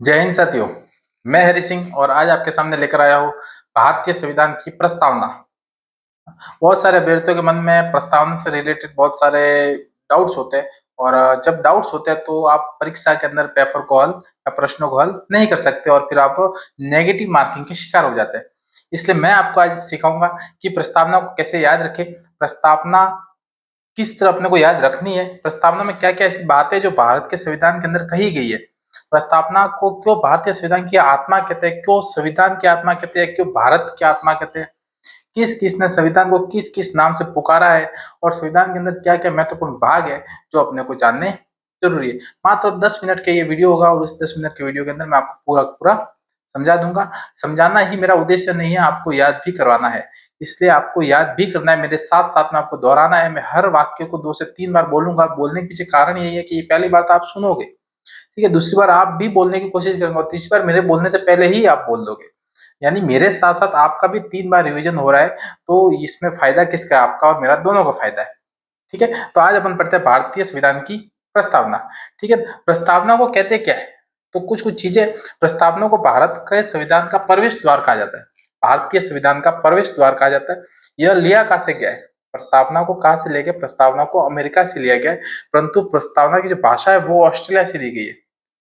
जय हिंद साथियों। मैं हरि सिंह और आज आपके सामने लेकर आया हूँ भारतीय संविधान की प्रस्तावना। बहुत सारे अभ्यर्थियों के मन में प्रस्तावना से रिलेटेड बहुत सारे डाउट्स होते हैं और जब डाउट्स होते हैं तो आप परीक्षा के अंदर पेपर को हल या प्रश्नों को हल नहीं कर सकते और फिर आप नेगेटिव मार्किंग के शिकार हो जाते हैं। इसलिए मैं आपको आज सिखाऊंगा कि प्रस्तावना को कैसे याद रखें, प्रस्तावना किस तरह अपने को याद रखनी है, प्रस्तावना में क्या क्या ऐसी बातें जो भारत के संविधान के अंदर कही गई है, प्रस्तावना को क्यों भारतीय संविधान की आत्मा कहते हैं, क्यों संविधान की आत्मा कहते हैं, क्यों भारत की आत्मा कहते हैं, किस किसने संविधान को किस किस नाम से पुकारा है और संविधान के अंदर क्या क्या महत्वपूर्ण भाग है जो अपने को जानने जरूरी है। मात्र 10 मिनट का ये वीडियो होगा और उस 10 मिनट के वीडियो के अंदर मैं आपको पूरा पूरा समझा दूंगा। समझाना ही मेरा उद्देश्य नहीं है, आपको याद भी करवाना है। इसलिए आपको याद भी करना है, मेरे साथ साथ में आपको दोहराना है। मैं हर वाक्य को 2 से 3 बार बोलूंगा। बोलने के पीछे कारण यही है कि ये पहली बार तो आप सुनोगे, ठीक है, दूसरी बार आप भी बोलने की कोशिश करेंगे और तीसरी बार मेरे बोलने से पहले ही आप बोल दोगे। यानी मेरे साथ साथ आपका भी 3 बार रिवीजन हो रहा है। तो इसमें फायदा किसका है? आपका और मेरा दोनों का फायदा है। ठीक है, तो आज अपन पढ़ते हैं भारतीय संविधान की प्रस्तावना। ठीक है, प्रस्तावना को कहते क्या है? तो कुछ कुछ चीजें। प्रस्तावना को भारत के संविधान का प्रवेश द्वार कहा जाता है। भारतीय संविधान का प्रवेश द्वार कहा जाता है। यह लिया कहां से गया है? प्रस्तावना को कहां से लेके? प्रस्तावना को अमेरिका से लिया गया है, परंतु प्रस्तावना की जो भाषा है वो ऑस्ट्रेलिया से ली गई है।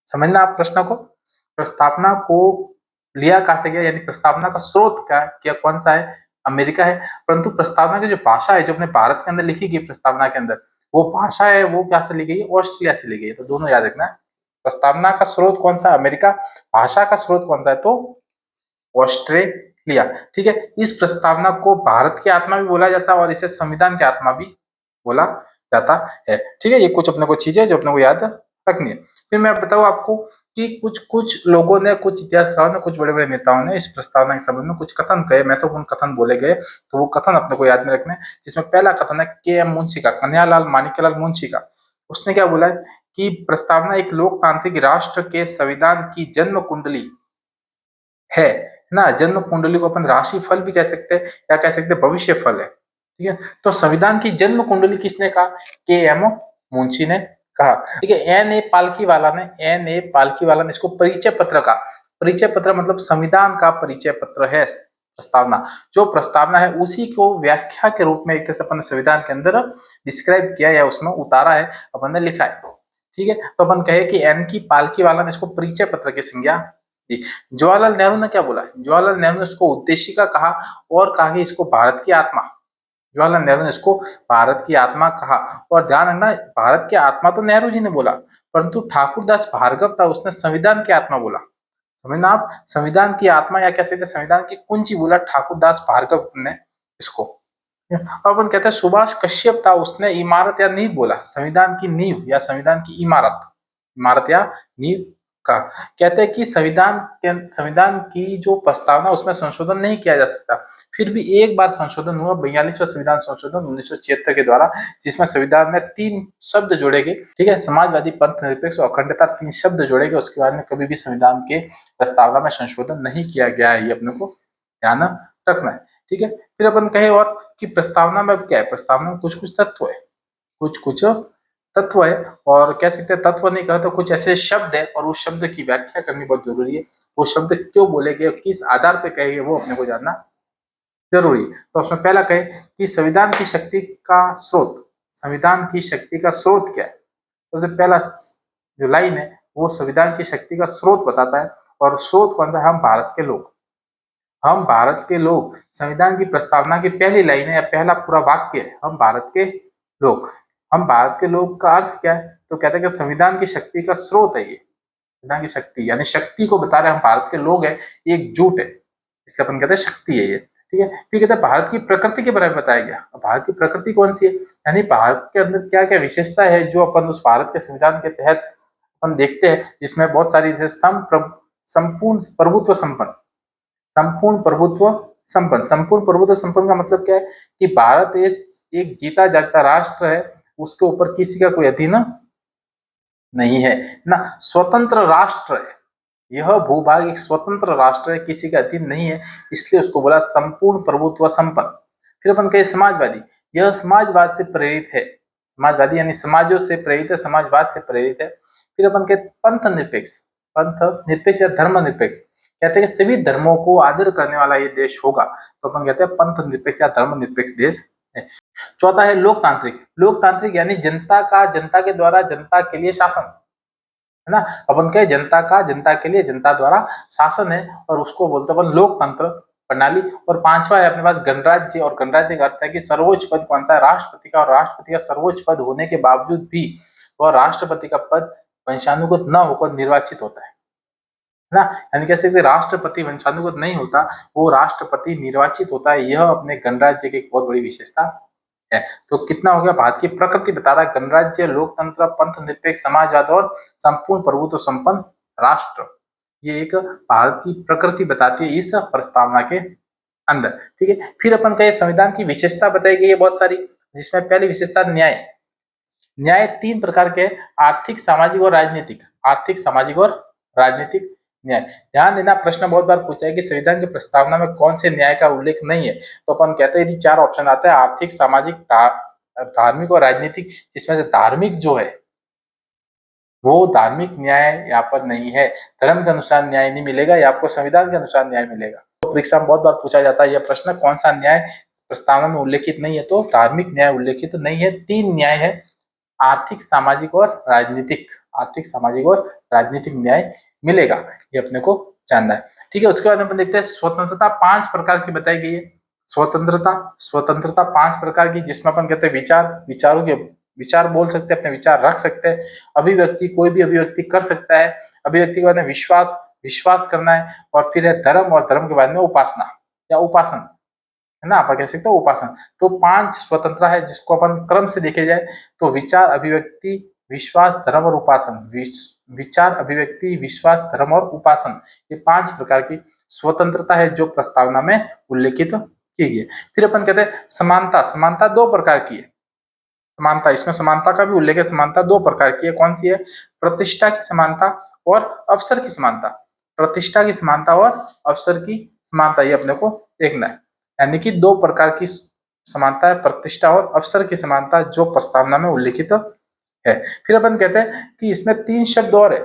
समझना आप प्रश्न को। प्रस्तावना को लिया कहां से गया, यानी प्रस्तावना का स्रोत क्या कौन सा है? अमेरिका है। परंतु प्रस्तावना की जो भाषा है जो अपने भारत के अंदर लिखी गई प्रस्तावना के अंदर, वो भाषा है वो क्या से ली गई है? ऑस्ट्रेलिया से ली गई है। तो दोनों याद रखना है। प्रस्तावना का स्रोत कौन सा? अमेरिका। भाषा का स्रोत कौन सा है? तो ऑस्ट्रेलिया। ठीक है, इस प्रस्तावना को भारत की आत्मा भी बोला जाता है और इसे संविधान की आत्मा भी बोला जाता है। ठीक है, ये कुछ अपने को चीजें जो अपने को याद रखनी है। फिर मैं बताऊं आपको कि कुछ कुछ लोगों ने, कुछ इतिहासकारों ने, कुछ बड़े बड़े नेताओं ने इस प्रस्तावना के संबंध में कुछ कथन कहे, महत्वपूर्ण कथन बोले गए। तो वो कथन अपने को याद में रखने हैं, जिसमें पहला कथन है के एम मुंशी का, कन्हैयालाल माणिक्यलाल मुंशी का। उसने क्या बोला है कि प्रस्तावना एक लोकतांत्रिक राष्ट्र के संविधान की जन्म कुंडली है ना। जन्म कुंडली को अपन राशि फल भी कह सकते हैं या कह सकते हैं भविष्य फल है। ठीक है, तो संविधान की जन्म कुंडली किसने कहा? के एम मुंशी ने कहा। ठीक है, एन ए पालकी वाला ने इसको परिचय पत्र का, परिचय पत्र मतलब संविधान का परिचय पत्र है प्रस्तावना। जो प्रस्तावना है उसी को व्याख्या के रूप में एक तरह से अपन संविधान के अंदर डिस्क्राइब किया या उसमें उतारा है, अपन ने लिखा है। ठीक है, तो अपन कहे कि एन की पालकी वाला ने इसको परिचय पत्र की संज्ञा दी। जवाहरलाल नेहरू ने क्या बोला? जवाहरलाल नेहरू ने इसको उद्देशिका कहा और कहा कि इसको भारत की आत्मा। जवाहरलाल नेहरू ने इसको भारत की आत्मा कहा। और ध्यान रखना, भारत की आत्मा तो नेहरू जी ने बोला, परंतु ठाकुरदास भार्गव था, उसने संविधान की आत्मा बोला। समझना आप, संविधान की आत्मा या कह सकते हैं संविधान की कुंजी बोला ठाकुरदास भार्गव ने इसको। अब अपन कहते हैं सुभाष कश्यप था, उसने इमारत या नींव बोला, संविधान की नींव या संविधान की इमारत, इमारत या नींव का। कहते हैं कि संविधान की जो प्रस्तावना उसमें संशोधन नहीं किया जा सकता। फिर भी एक बार संशोधन हुआ, 42वां संविधान संशोधन 1976 के द्वारा, जिसमें संविधान में 3 शब्द जोड़े गए। ठीक है, समाजवादी, पंथ निरपेक्ष और अखंडता, 3 शब्द जोड़े गए। उसके बाद में कभी भी संविधान के प्रस्तावना में संशोधन नहीं किया गया है, ये अपने को ध्यान रखना है। ठीक है, फिर अपन कहे और कि प्रस्तावना में क्या है? प्रस्तावना में कुछ कुछ तत्व है, कुछ कुछ तत्व है, और कह सकते हैं तत्व नहीं कहा तो कुछ ऐसे शब्द है और उस शब्द की व्याख्या करनी बहुत जरूरी है। वो शब्द क्यों बोले गए, किस आधार पर कहे गए, वो अपने को जानना जरूरी है। तो उसमें पहला कहे कि संविधान की शक्ति का स्रोत, संविधान की शक्ति का स्रोत क्या है? सबसे पहला जो लाइन है वो संविधान की शक्ति का स्रोत बताता है। और स्रोत कौन सा है? हम भारत के लोग, हम भारत के लोग। संविधान की प्रस्तावना की पहली लाइन है या पहला पूरा वाक्य है, हम भारत के लोग। हम भारत के लोग का अर्थ क्या है? तो कहते हैं कि संविधान की शक्ति का स्रोत है ये। संविधान की शक्ति यानी शक्ति को बता रहे हैं, हम भारत के लोग हैं, एकजुट है, इसलिए अपन कहते हैं शक्ति है ये। ठीक है, फिर कहते हैं भारत की प्रकृति के बारे में बताया गया। भारत की प्रकृति कौन सी है, यानी भारत के अंदर क्या क्या विशेषता है जो अपन उस भारत के संविधान के तहत अपन देखते हैं, जिसमें बहुत सारी संपूर्ण प्रभुत्व संपन्न, संपूर्ण प्रभुत्व संपन्न। संपूर्ण प्रभुत्व संपन्न का मतलब क्या है कि भारत एक जीता जागता राष्ट्र है, उसके ऊपर किसी का कोई अधीन नहीं है ना, स्वतंत्र राष्ट्र है। यह भूभाग एक स्वतंत्र राष्ट्र है, किसी का अधीन नहीं है, इसलिए उसको बोला संपूर्ण प्रभुत्व संपन्न। फिर अपन कहे समाजवादी, यह समाजवाद से प्रेरित है। समाजवादी यानी समाजों से प्रेरित है, समाजवाद से प्रेरित है। फिर अपन कहे पंथ निरपेक्ष, पंथ निरपेक्ष या धर्म निरपेक्ष, कहते हैं कि सभी धर्मों को आदर करने वाला ये देश होगा तो अपन कहते हैं पंथ निरपेक्ष या धर्म निरपेक्ष देश है। चौथा है लोकतांत्रिक। लोकतांत्रिक यानी जनता के द्वारा जनता के लिए शासन, है ना। अपन कहे जनता का जनता के लिए जनता द्वारा शासन है और उसको बोलते अपन लोकतंत्र प्रणाली। और पांचवा है अपने पास गणराज्य। और गणराज्य का अर्थ है कि सर्वोच्च पद कौन सा है, राष्ट्रपति का। और राष्ट्रपति का सर्वोच्च पद होने के बावजूद भी वह राष्ट्रपति का पद वंशानुगत न होकर निर्वाचित होता है ना। यानी कह सकते राष्ट्रपति वंशानुगत नहीं होता, वो राष्ट्रपति निर्वाचित होता है। यह अपने गणराज्य की एक बहुत बड़ी विशेषता है। तो कितना हो गया, भारत की प्रकृति बता रहा है गणराज्य, लोकतंत्र, पंथ निरपेक्ष, समाजवाद और संपूर्ण प्रभुत्व संपन्न राष्ट्र। ये एक भारत की प्रकृति बताती है इस प्रस्तावना के अंदर। ठीक है, फिर अपन कहे संविधान की विशेषता बताई गई है बहुत सारी, जिसमें पहली विशेषता न्याय। न्याय तीन प्रकार के, आर्थिक, सामाजिक और राजनीतिक। आर्थिक, सामाजिक और राजनीतिक न्याय। ध्यान देना, प्रश्न बहुत बार पूछा है कि संविधान की प्रस्तावना में कौन से न्याय का उल्लेख नहीं है, तो अपन कहते हैं यदि चार ऑप्शन आता है, आर्थिक, सामाजिक, धार्मिक और राजनीतिक, जिसमें से धार्मिक जो है वो धार्मिक न्याय यहाँ पर नहीं है। धर्म के अनुसार न्याय नहीं मिलेगा, ये आपको संविधान के अनुसार न्याय मिलेगा। तो परीक्षा में बहुत बार पूछा जाता है यह प्रश्न, कौन सा न्याय प्रस्तावना में उल्लेखित नहीं है, तो धार्मिक न्याय उल्लेखित नहीं है। तीन न्याय है, आर्थिक, सामाजिक और राजनीतिक। आर्थिक, सामाजिक और राजनीतिक न्याय मिलेगा, ये अपने को जानना है। ठीक है, उसके बाद अपन देखते हैं स्वतंत्रता 5 प्रकार की बताई गई है। स्वतंत्रता 5 प्रकार की, जिसमें अपन कहते हैं विचारों के विचार बोल सकते हैं, अपने विचार रख सकते हैं। अभिव्यक्ति, कोई भी अभिव्यक्ति कर सकता है। अभिव्यक्ति के बाद में विश्वास करना है। और फिर है धर्म, और धर्म के बाद में उपासना या उपासन, है ना, आप कह सकते हो उपासन। तो 5 स्वतंत्रता है, जिसको अपन क्रम से देखे जाए तो विचार, अभिव्यक्ति, विश्वास, धर्म और उपासन। विचार, अभिव्यक्ति, विश्वास, धर्म और उपासन, ये 5 प्रकार की स्वतंत्रता है जो प्रस्तावना में उल्लेखित की गई है। फिर अपन कहते हैं समानता। समानता 2 प्रकार की है। समानता, इसमें समानता का भी उल्लेख है। समानता 2 प्रकार की है, कौन सी है, प्रतिष्ठा की समानता और अवसर की समानता। प्रतिष्ठा की समानता और अवसर की समानता, ये अपने को देखना है। यानी कि 2 प्रकार की समानता है, प्रतिष्ठा और अवसर की समानता, जो प्रस्तावना में उल्लेखित है। फिर अपन कहते हैं कि इसमें 3 शब्द और है,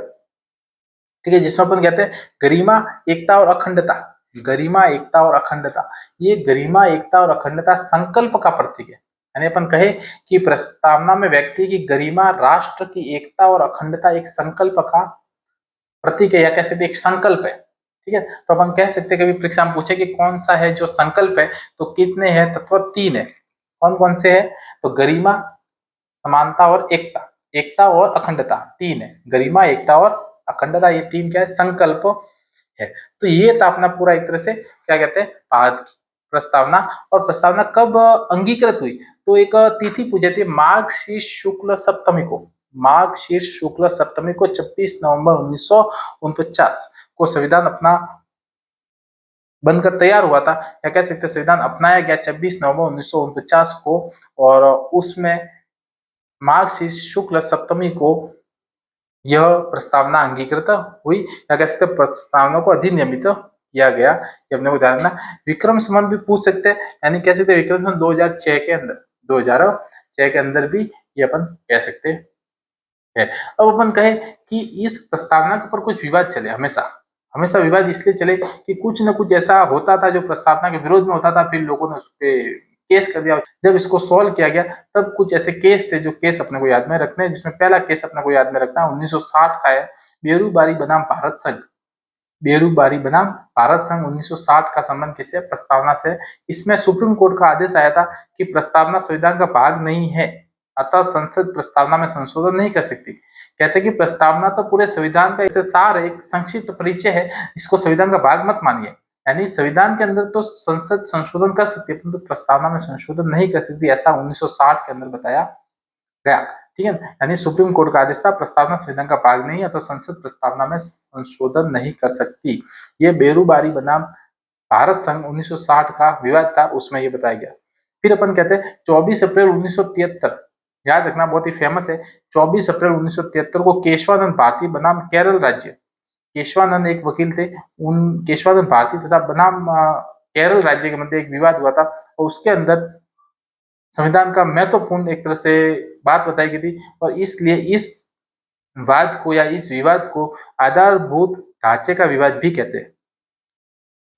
ठीक है, जिसमें अपन कहते हैं गरिमा, एकता और अखंडता। गरिमा, एकता और अखंडता। ये गरिमा, एकता और अखंडता संकल्प का प्रतीक है। यानी अपन कहे कि प्रस्तावना में व्यक्ति की गरिमा, राष्ट्र की एकता और अखंडता एक संकल्प का प्रतीक है, या कह सकते एक संकल्प है। ठीक है, तो अपन कह सकते हैं, कभी परीक्षा में पूछे कि कौन सा है जो संकल्प है, तो कितने हैं तत्व, 3 है। कौन कौन से है, तो गरिमा, समानता और एकता। एकता और अखंडता 3 है, गरिमा, एकता और अखंडता, ये 3 क्या है, संकल्प है। तो ये था अपना पूरा एक तरह से क्या कहते हैं भारत की प्रस्तावना। और प्रस्तावना कब अंगीकृत हुई, तो एक तिथि पूछी थी, माघ शीर्ष शुक्ल सप्तमी को। माघ शीर्ष शुक्ल सप्तमी को 26 नवंबर 1949 को संविधान अपना बनकर तैयार हुआ था, या कह सकते संविधान अपनाया गया 26 नवंबर 1949 को। और उसमें माघ शीर्ष शुक्ल सप्तमी को यह प्रस्तावना अंगीकृत हुई, या कह सकते प्रस्तावना को अधिनियमित किया गया। ये अपने को ध्यान रखना। विक्रम संवत भी पूछ सकते हैं, यानी कह सकते विक्रम संवत 2006 के अंदर, 2006 के अंदर भी ये अपन कह सकते हैं। अब अपन कहे कि इस प्रस्तावना के ऊपर कुछ विवाद चले, हमेशा विवाद इसलिए चले कि कुछ न कुछ ऐसा होता था जो प्रस्तावना के विरोध में होता था, फिर लोगों ने उस पर केस कर दिया। जब इसको सॉल्व किया गया तब कुछ ऐसे केस थे जो केस अपने को याद में रखने हैं, जिसमें पहला केस अपने को याद में रखना है 1960 का है, बेरूबारी बनाम भारत संघ। बेरूबारी बनाम भारत संघ 1960 का संबंध किससे, प्रस्तावना से। इसमें सुप्रीम कोर्ट का आदेश आया था कि प्रस्तावना संविधान का भाग नहीं है, अतः संसद प्रस्तावना में संशोधन नहीं कर सकती। कहते हैं कि प्रस्तावना तो पूरे संविधान का एक सार है, एक संक्षिप्त परिचय है, इसको संविधान का भाग मत मानिए। यानी संविधान के अंदर तो संसद संशोधन कर सकती है, परंतु प्रस्तावना में संशोधन नहीं कर सकती, ऐसा 1960 के अंदर बताया गया। ठीक है, यानी सुप्रीम कोर्ट का आदेश था, प्रस्तावना संविधान का भाग नहीं है तो संसद प्रस्तावना में संशोधन नहीं कर सकती। ये बेरूबारी बनाम भारत संघ 1960 का विवाद था, उसमें ये बताया गया। फिर अपन कहते हैं 24 अप्रैल 1973, याद रखना बहुत ही फेमस है। 24 अप्रैल 1973 को केशवानंद भारती बनाम केरल राज्य, केशवानंद एक वकील थे, उन केशवानंद भारती तथा बनाम केरल राज्य के मध्य एक विवाद हुआ था, और उसके अंदर संविधान का महत्वपूर्ण एक तरह से बात बताई गई थी, और इसलिए इस वाद को या इस विवाद को आधारभूत ढांचे का विवाद भी कहते हैं।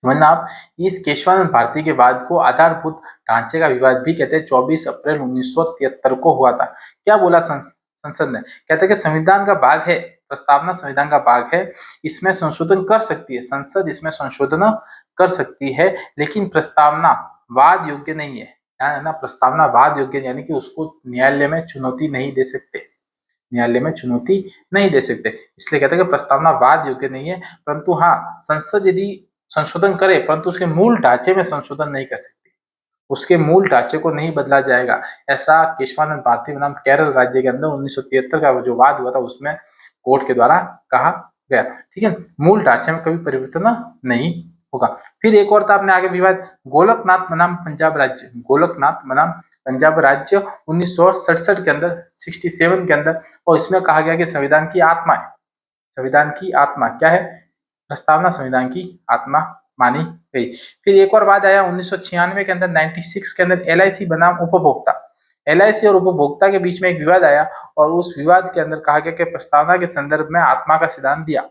समझना आप, इस केशवानंद भारती के वाद को आधारभूत ढांचे का विवाद भी कहते हैं। 24 अप्रैल 1973 को हुआ था। क्या बोला संसद ने? कहते हैं कि संविधान का भाग है, प्रस्तावना संविधान का भाग है, इसमें संशोधन कर सकती है संसद, इसमें संशोधन कर सकती है, लेकिन प्रस्तावना वाद योग्य नहीं है। ध्यान है ना, प्रस्तावना वाद योग्य यानी कि उसको न्यायालय में चुनौती नहीं दे सकते, न्यायालय में चुनौती नहीं दे सकते, इसलिए कहते हैं कि प्रस्तावना वाद योग्य नहीं है। परंतु हाँ, संसद यदि संशोधन करे परंतु उसके मूल ढांचे में संशोधन नहीं कर सकती, उसके मूल ढांचे को नहीं बदला जाएगा। ऐसा केशवानंद भारती बनाम केरल राज्य के अंदर 1973 का जो वाद हुआ था उसमें कोर्ट के द्वारा कहा गया। ठीक है, मूल ढांचे में कभी परिवर्तन नहीं होगा। फिर एक और था अपने आगे विवाद, गोलकनाथ बनाम पंजाब राज्य। गोलकनाथ बनाम पंजाब राज्य 1967 के अंदर, 67 के अंदर, और इसमें कहा गया कि संविधान की आत्मा है, संविधान की आत्मा क्या है? प्रस्तावना संविधान की आत्मा मानी गई। फिर एक और बात आया 1996 के अंदर, 96 के अंदर, LIC बनाम उपभोक्ता। LIC और उपभोक्ता के बीच में एक विवाद आया और उस विवाद के अंदर कहा गया कि प्रस्तावना के संदर्भ में आत्मा का सिद्धांत दिया।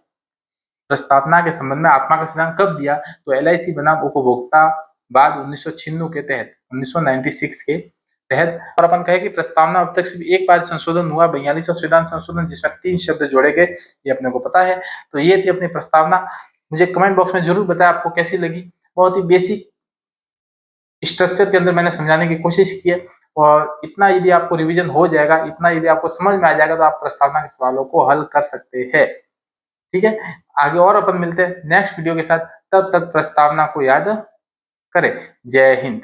प्रस्तावना के संबंध में आत्मा का सिद्धांत कब दिया? तो LIC बनाम उपभोक्ता बाद 1996 के तहत, 1996 के तहत। और अपन कहे कि प्रस्तावना अब तक सिर्फ एक बार संशोधन हुआ, 42वां संविधान संशोधन, जिसमें 3 शब्द जोड़े गए, ये अपने को पता है। तो ये थी अपनी प्रस्तावना। मुझे कमेंट बॉक्स में जरूर बताएं आपको कैसी लगी। बहुत ही बेसिक स्ट्रक्चर के अंदर मैंने समझाने की कोशिश की है, और इतना यदि आपको रिवीजन हो जाएगा, इतना यदि आपको समझ में आ जाएगा, तो आप प्रस्तावना के सवालों को हल कर सकते हैं। ठीक है, आगे और अपन मिलते हैं नेक्स्ट वीडियो के साथ। तब तक प्रस्तावना को याद करें। जय हिंद।